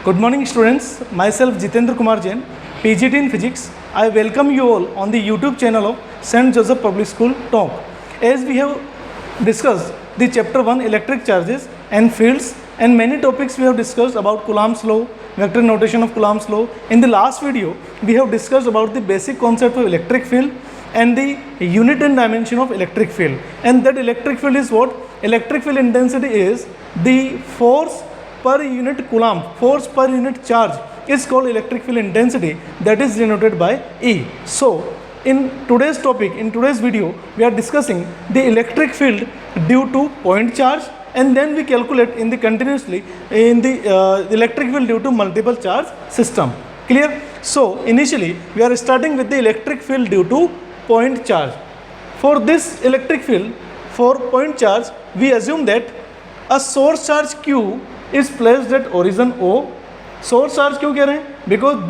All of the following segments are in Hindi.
Good morning students, myself Jitendra Kumar Jain, PGT in Physics. I welcome you all on the YouTube channel of St. Joseph Public School, Tonk. As we have discussed the chapter 1 electric charges and fields and many topics we have discussed about Coulomb's law, vector notation of Coulomb's law. In the last video, we have discussed about the basic concept of electric field and the unit and dimension of electric field. And that electric field is what? Electric field intensity is the force per unit Coulomb, force per unit charge is called electric field intensity, that is denoted by E. So, in today's topic, in today's video, we are discussing the electric field due to point charge, and then we calculate in the continuously in the electric field due to multiple charge system. Clear? So, initially we are starting with the electric field due to point charge. For this electric field, for point charge, we assume that a source charge Q is placed at origin O. Source charge क्यों कह रहे हैं? Because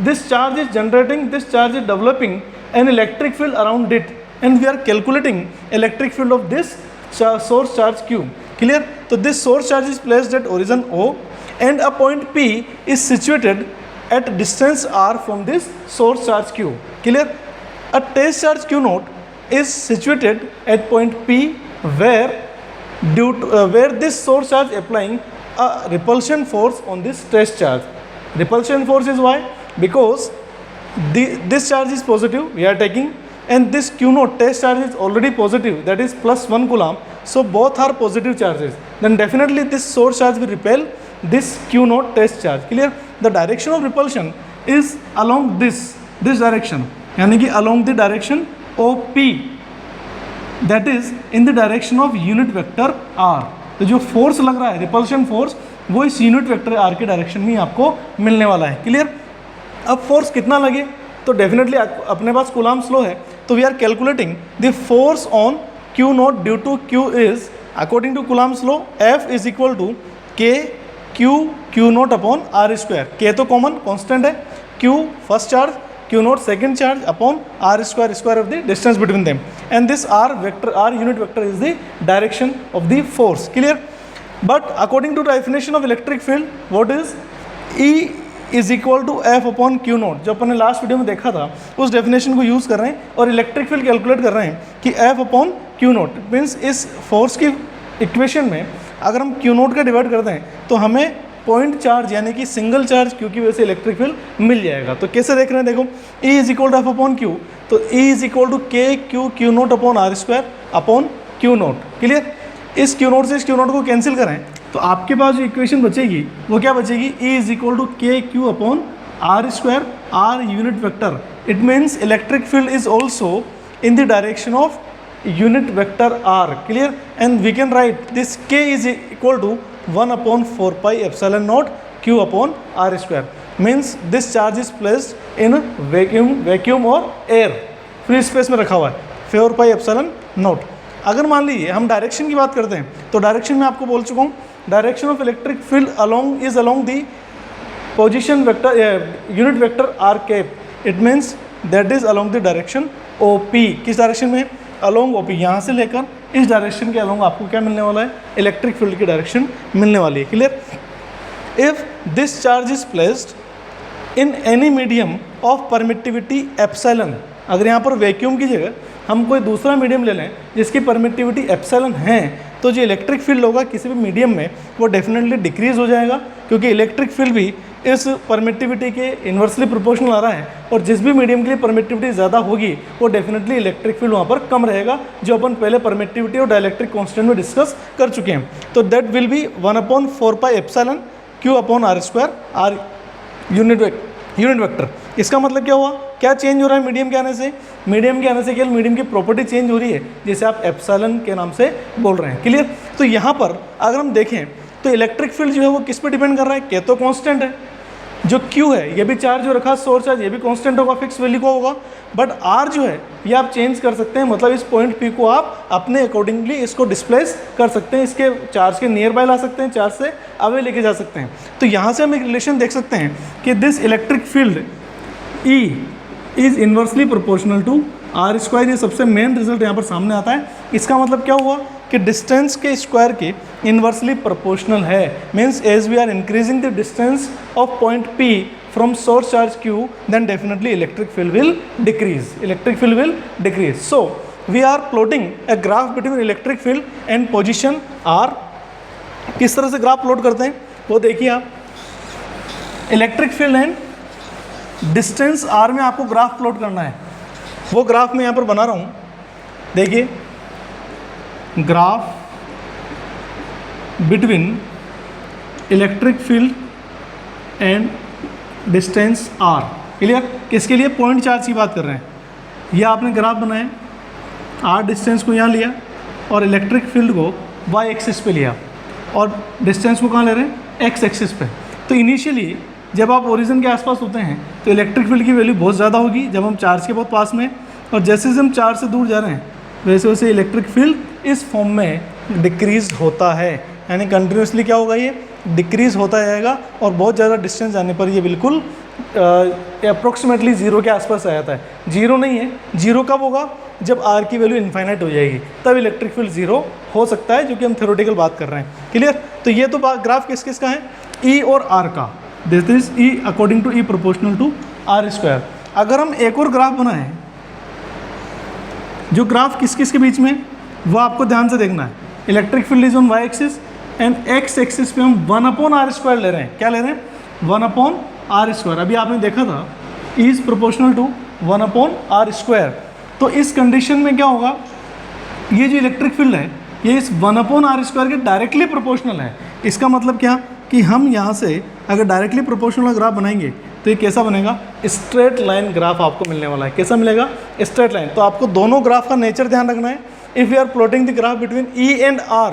this charge is generating, this charge is developing an electric field around it, and we are calculating electric field of this source charge Q. Clear? So this source charge is placed at origin O, and a point P is situated at distance R from this source charge Q. Clear? A test charge Q naught is situated at point P where where this source charge applying a repulsion force on this test charge. Repulsion force is why? Because this charge is positive, we are taking, and this Q naught test charge is already positive, that is plus 1 Coulomb. So both are positive charges. Then definitely this source charge will repel this Q naught test charge. Clear? The direction of repulsion is along this direction, यानी कि along the direction OP, that is in the direction of unit vector R. तो जो फोर्स लग रहा है रिपल्शन फोर्स, वो इस यूनिट वेक्टर आर के डायरेक्शन में आपको मिलने वाला है. क्लियर? अब फोर्स कितना लगे, तो डेफिनेटली अपने पास कूलम्ब्स लॉ है, तो we are calculating the force on Q naught due to Q is according to Coulomb's law F is equal to K Q naught upon R square. K तो कॉमन कॉन्स्टेंट है, Q first charge, Q naught second charge upon R square of the distance between them, and this R unit vector is the direction of the force. Clear? But according to the definition of electric field, what is E is equal to F upon Q naught. जो अपन ने लास्ट वीडियो में देखा था उस डेफिनेशन को यूज़ कर रहे हैं और इलेक्ट्रिक फील्ड कैलकुलेट कर रहे हैं कि F upon Q naught. Means इस फोर्स की इक्वेशन में अगर हम Q naught का डिवाइड करते हैं तो हमें पॉइंट चार्ज यानी कि सिंगल चार्ज क्यू की वजह से इलेक्ट्रिक फील्ड मिल जाएगा. तो कैसे देख रहे हैं, देखो E is equal to F upon Q, तो E is equal to K Q naught upon R square upon Q naught. Clear? इस क्यू नोट से इस क्यू नोट को कैंसिल करें तो आपके पास जो इक्वेशन बचेगी वो क्या बचेगी, E is equal to K Q upon R square, R unit vector. It means electric field is also in the direction of unit vector R. Clear? And we can write this K is equal to 1 upon 4 pi epsilon naught Q upon R square. Means this charge is placed in vacuum or air, free space में रखा हुआ है, 4 pi epsilon naught. अगर मान लीजिए हम डायरेक्शन की बात करते हैं तो डायरेक्शन में आपको बोल चुका हूँ, direction of electric field along the position vector unit vector R cap. It means that is along the direction OP. किस डायरेक्शन में? Along OP. यहाँ से लेकर इस डायरेक्शन के अलोंग आपको क्या मिलने वाला है, इलेक्ट्रिक फील्ड की डायरेक्शन मिलने वाली है. Clear? If this charge is placed in any medium of permittivity epsilon, अगर यहाँ पर वैक्यूम की जगह हम कोई दूसरा मीडियम ले लें जिसकी परमिटिविटी एप्सिलॉन है, तो जो इलेक्ट्रिक फील्ड होगा किसी भी मीडियम में वो डेफिनेटली डिक्रीज हो जाएगा, क्योंकि इलेक्ट्रिक फील्ड भी इस परमिटिविटी के इन्वर्सली प्रोपोर्शनल आ रहा है, और जिस भी मीडियम के लिए परमिटिविटी ज़्यादा होगी वो डेफिनेटली इलेक्ट्रिक फील्ड वहाँ पर कम रहेगा, जो अपन पहले परमिटिविटी और डाइलेक्ट्रिक कांस्टेंट में डिस्कस कर चुके हैं. तो that will be 1 upon 4 pi epsilon Q upon R square R unit vector. इसका मतलब क्या हुआ, क्या चेंज हो रहा है मीडियम के आने से? मीडियम के आने से केवल मीडियम की प्रॉपर्टी चेंज हो रही है, जैसे आप एप्सिलॉन के नाम से बोल रहे हैं. क्लियर? तो यहाँ पर अगर हम देखें तो इलेक्ट्रिक फील्ड जो है वो किस पे डिपेंड कर रहा है, के तो कांस्टेंट है, जो Q है ये भी चार्ज जो रखा सोर्स चार्ज ये भी कांस्टेंट होगा, फिक्स वैल्यू का होगा, बट R जो है ये आप चेंज कर सकते हैं, मतलब इस पॉइंट P को आप अपने अकॉर्डिंगली इसको डिस्प्लेस कर सकते हैं, इसके चार्ज के नियर बाय ला सकते हैं, चार्ज से अवे लेके जा सकते हैं. तो यहाँ से हम एक रिलेशन देख सकते हैं कि this electric field E is inversely proportional to R square. ये सबसे मेन रिजल्ट यहाँ पर सामने आता है. इसका मतलब क्या हुआ कि डिस्टेंस के स्क्वायर के इन्वर्सली प्रोपोर्शनल है, means as we are increasing the distance of point P from source charge Q, then definitely electric field will decrease. Electric field will decrease. So we are plotting a graph between electric field and position R. किस तरह से ग्राफ प्लॉट करते हैं वो देखिए आप. Electric field and distance R में आपको ग्राफ प्लॉट करना है. वो ग्राफ मैं यहाँ पर बना रहा हूँ. देखिए, graph between electric field and distance R. Clear? किसके लिए? पॉइंट चार्ज की बात कर रहे हैं. यह आपने ग्राफ बनाया, R डिस्टेंस को यहाँ लिया और इलेक्ट्रिक फील्ड को y एक्सिस पे लिया और डिस्टेंस को कहाँ ले रहे हैं? x एक्सिस पे. तो इनिशियली जब आप ओरिजिन के आसपास होते हैं तो इलेक्ट्रिक फील्ड की वैल्यू बहुत ज़्यादा होगी जब हम चार्ज के बहुत पास में, और जैसे जैसे हम चार्ज से दूर जा रहे हैं वैसे वैसे इलेक्ट्रिक फील्ड इस फॉर्म में डिक्रीज होता है. यानी कंटिन्यूसली क्या होगा? ये डिक्रीज होता जाएगा और बहुत ज़्यादा डिस्टेंस जाने पर ये बिल्कुल अप्रोक्सीमेटली जीरो के आसपास आ जाता है. जीरो नहीं है, जीरो कब होगा? जब R की वैल्यू इन्फाइनाइट हो जाएगी, तब इलेक्ट्रिक फील्ड जीरो हो सकता है, जो कि हम थ्योरेटिकल बात कर रहे हैं. क्लियर? तो ये तो ग्राफ किस किस का है? E और R का. This is E according to E proportional to R square. अगर हम एक और ग्राफ बनाएं, जो ग्राफ किस किस के बीच में, वो आपको ध्यान से देखना है. Electric field is on y axis and x axis पे हम 1/r स्क्वायर ले रहे हैं. क्या ले रहे हैं? 1/r square. अभी आपने देखा था E is proportional to 1/r square. तो इस कंडीशन में क्या होगा? ये जो इलेक्ट्रिक फील्ड है ये इस 1/r स्क्वायर के डायरेक्टली प्रोपोर्शनल है. इसका मतलब क्या कि हम यहाँ से अगर डायरेक्टली प्रोपोर्शनल ग्राफ बनाएंगे तो ये कैसा बनेगा? स्ट्रेट लाइन ग्राफ आपको मिलने वाला है. कैसा मिलेगा? Straight line. तो आपको दोनों ग्राफ का नेचर ध्यान रखना है. If you are plotting the graph between E and R,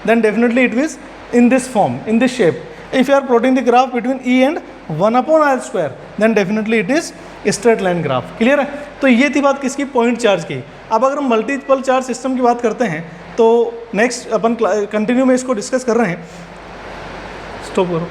then definitely it is in this form, in this shape. If you are plotting the graph between E and 1/r square, then definitely it is straight line graph. Clear है? तो ये थी बात किसकी? पॉइंट चार्ज की. अब अगर हम मल्टीपल चार्ज सिस्टम की बात करते हैं तो नेक्स्ट अपन कंटिन्यू में इसको डिस्कस कर रहे हैं. स्टॉप करो.